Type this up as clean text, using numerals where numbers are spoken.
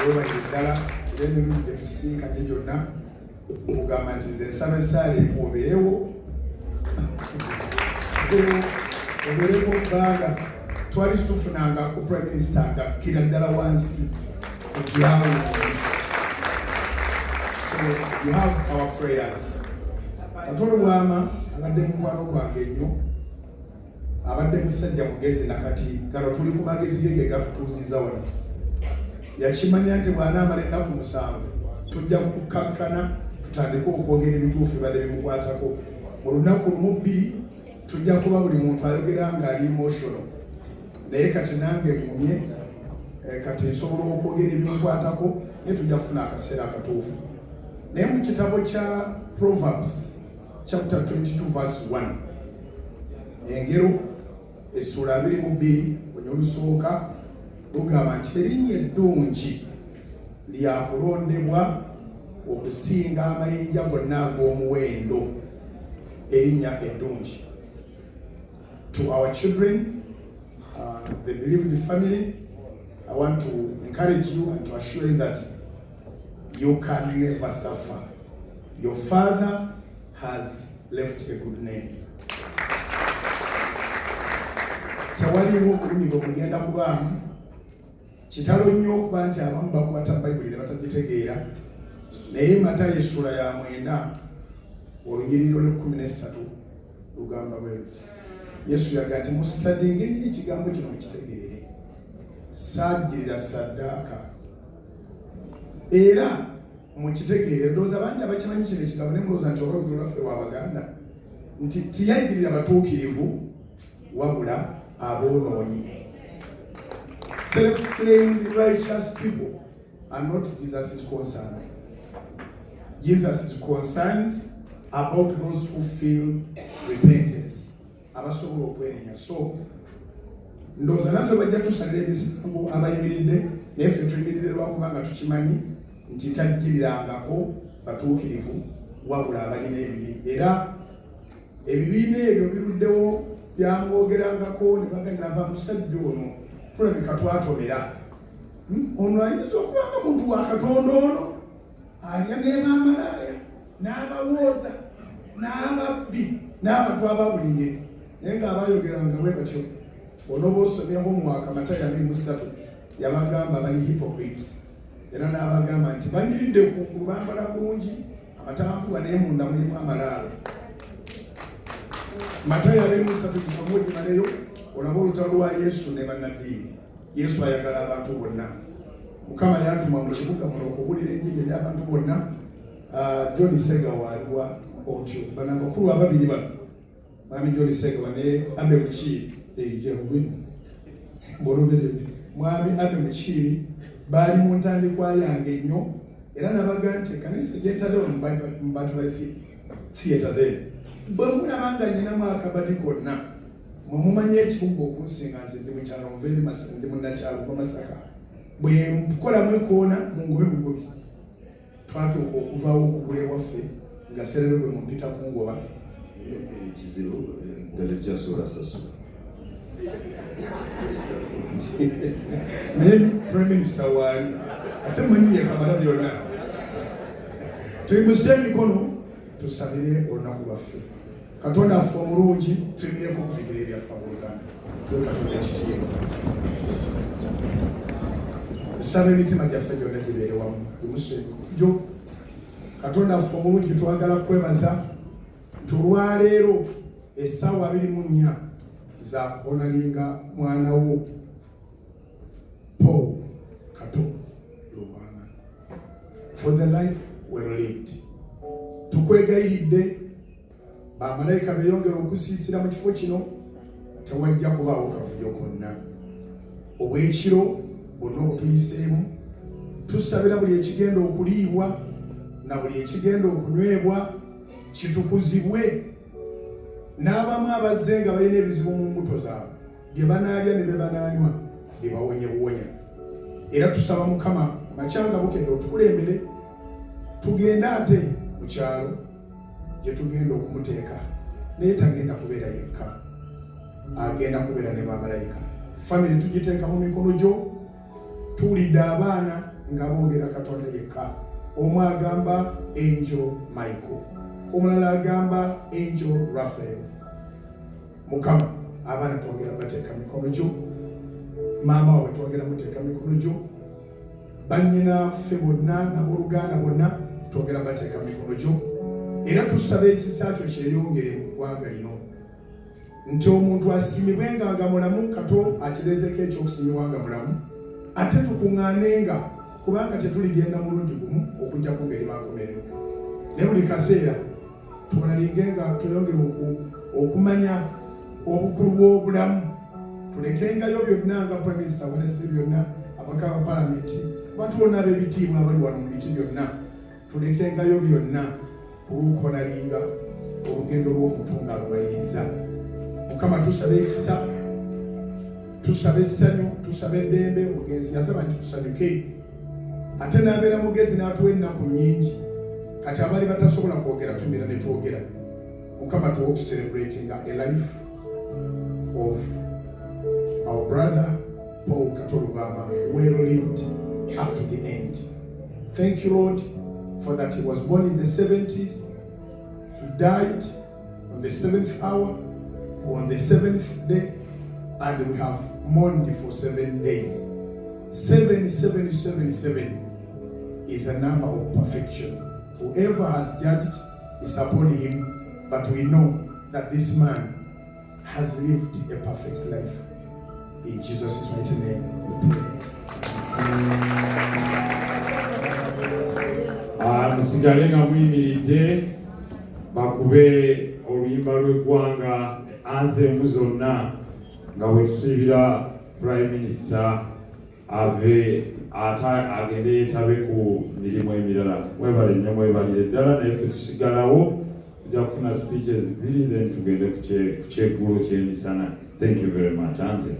wewe ddala emirundi gye tusinkanye gyonna okugamba nti nze nsaba essaala obeewo obeereko bbanga twali tufunanga ku prime minister nga kkira ddala wansi okyawo. So you have our prayers. Kato Lubwama abadde mukwano gwange nnyo, abadde musajja mugezi nakati gano tuli ku magezi ge gatutuuziza wano. Yakimanya nti bw'anaamala ennaku 7 tujja kukakkana tutandike okwogera ebituufu ebadde bimukwatako. Mu lunaku lumu 2 tujja kuba buli muntu ayogera ng'ali emotional. Naye kati nange ngumye kati nsobola okwogera ebimukwatako naye tujja kufuna akaseera akatuufu. Naye mu kitabo kya Proverbs chapter 22 verse 1 engero essula 22 olusoka lugamba nti erinnya eddungi lyakulondebwa okusinga amayinja gonna ag'omuwendo. Erinnya eddungi. To our children, the beloved family, I want to encourage you and to assure you that you can never suffer. Your father has left a good name. Tewaliwo okulumi gwe kugenda kubaamu. Kitalo nnyo okuba nti abamu bakwata Bayibuli ne batagitegeera. Naye Matayo essula ya 9 olunyiriro lw'13 lugamba bwe luti. Yesu yagamba nti musitadinge nnyo ekigambo kino mukitegeere. Saagirira ssaddaaka. Era mukitegeere ndowooza bangi abakimanyi kino ekigambo ne mulowooza nti olwogero lwaffe lw'Abaganda nti tiyajjirira batuukirivu wabula aboonoonyi. Self-claimed righteous people are not Jesus' concern. Jesus is concerned about those who feel repentance. Abasobola okwenenya. So ndowooza naffe bajja tusalira emisango abayimiridde naye ffe tuyimiridde lwakubanga tukimanyi nti tajjirirangako batuukirivu wabula abalina ebibi. Era ebibiina ebyo biruddewo byamwogerangako ne bagenda aba musajja ono tulabika twatomera. Ono ayinza okubanga muntu wa Katonda ono alya n'ebamalaaya n'abawooza n'ababbi n'abantu ababuli ngeri. Naye ng'abayogeranga bwe batyo onoba osomyeho mu Matayo 23 yabagamba bali hypocrites. Era n'abagamba nti banyiridde kungulu bambala bulungi amatanfuwa naye munda mulimu amalaalo. Matayo 23 gisoma ogimaleyo olaba olutalo lwa Yesu ne bannaddiini. Yesu ayagala abantu bonna. Mukama yantuma mu kibuga muno okubuulira enjiri eri abantu bonna. John Sega waaliwa otyo bano abakulu ababiri bano mwami John Sega ne Abe Mukiiri mwami Abe Mukiiri baali mu ntandikwa yange nnyo era nabaga nti ekkanisa gyentaddewo mu bantu bali theatre then bwe mulabanga nyinamu akabadi konna mumumanyi ekibuga okunsinga nze ndi mukyalo nveeri ndi munnakyalo va Masaka bwe mukolamu ekoona mungobe bugobi twatuuka okuvaawo okugula ewaffe nga serebe bwe mumpita kungoba kizibu galekyasobola sasula naye prime minister waali ate manyi yekamala byonna. Tuyimuse emikono tusabire olunaku lwaffe. Katonda affe omulungi tuyimireko ku bigere byaffe abooluganda tuwe Katonda ekitiibwa. Nsaba emitima gyaffe gyonna gibeere wamu. Tuyimuse emikono. Katonda affe omulungi twagala kwebaza nti olwaleero essaawa 24 za honoringa mwana wo Paul Kato Lubwama for the life well lived. Tukwegayiridde bamalayika beyongera okusiisira mu kifo kino tewajja kubaawo kavuyo konna. Obwekiro bonna obutuyiseemu tusabira buli ekigenda okuliibwa na buli ekigenda okunywebwa kitukuzibwe. N'abamu abazze nga balina ebizibu mu mbuto zaabwe bye banaalya ne bye banaanywa bibawonye buwonya. Era tusaba Mukama amakyanga bukedde otukulembere tugende ate mu kyalo gye tugenda okumuteeka. Naye tagenda kubeera yekka, agenda kubeera ne bamalayika. Family tugiteeka mu mikono gyo. Tuwulidde abaana nga boogera Katonda yekka. Omu agamba Angel Michael, omulala agamba Angel Raphael. Mukama, abaana twogera bateeka mikono gyo, maama waabwe twogera muteeka mikono gyo, bannyinaffe bonna n'abooluganda bonna twogera bateeka mikono gyo, era tusaba ekisa kyo kyeyongere mu ggwanga lino, nti omuntu asiimibwenga nga mulamu, Kato akirezeko ekyokusiimibwa nga mulamu, ate tukuŋŋaanenga kubanga tetuligenda mulundi gumu okujja ku ngeri bakomerewo. Ne buli kaseera tunalingenga tweyongere okumanya obukulu bw'obulamu, tulekengayo byonna nga Prime Minister walese byonna, abaka ba Palamenti, abantu bonna ab'ebitiibwa abali wano mu biti byonna, tulekengayo byonna olw'okukonalinga olugendo lw'omuntu nga alumaliriza. Mukama tusaba ekisa, tusaba essanyu, tusaba eddembe. Omugenzi yasaba nti tusanyuke, ate n'abeera mugezi n'atuwa ennaku nnyingi, kati abali batasobola kwogera tumira ne twogera. Mukama tuwa okucelebratinga a life of our brother Paul Kato Lubwama, well lived up to the end. Thank you, Lord, for that he was born in the 70s. He died on the 7th hour, on the 7th day, and we have mourned for 7 days. 777 is a number of perfection. Whoever has judged is upon him, but we know that this man has lived a perfect life. In Jesus' mighty name we pray. Musigale nga muyimiridde bakube oluyimba lw'eggwanga anthem zonna nga bwe tusuubira Prime Minister ave agende yeetabe ku mirimu emirala. Mwebale nnyo, mwebalire ddala, naye ffe tusigalawo tujja kufuna speeches 2 then tugende ku kyeggulo ky'emisana. Thank you very much. Anthem.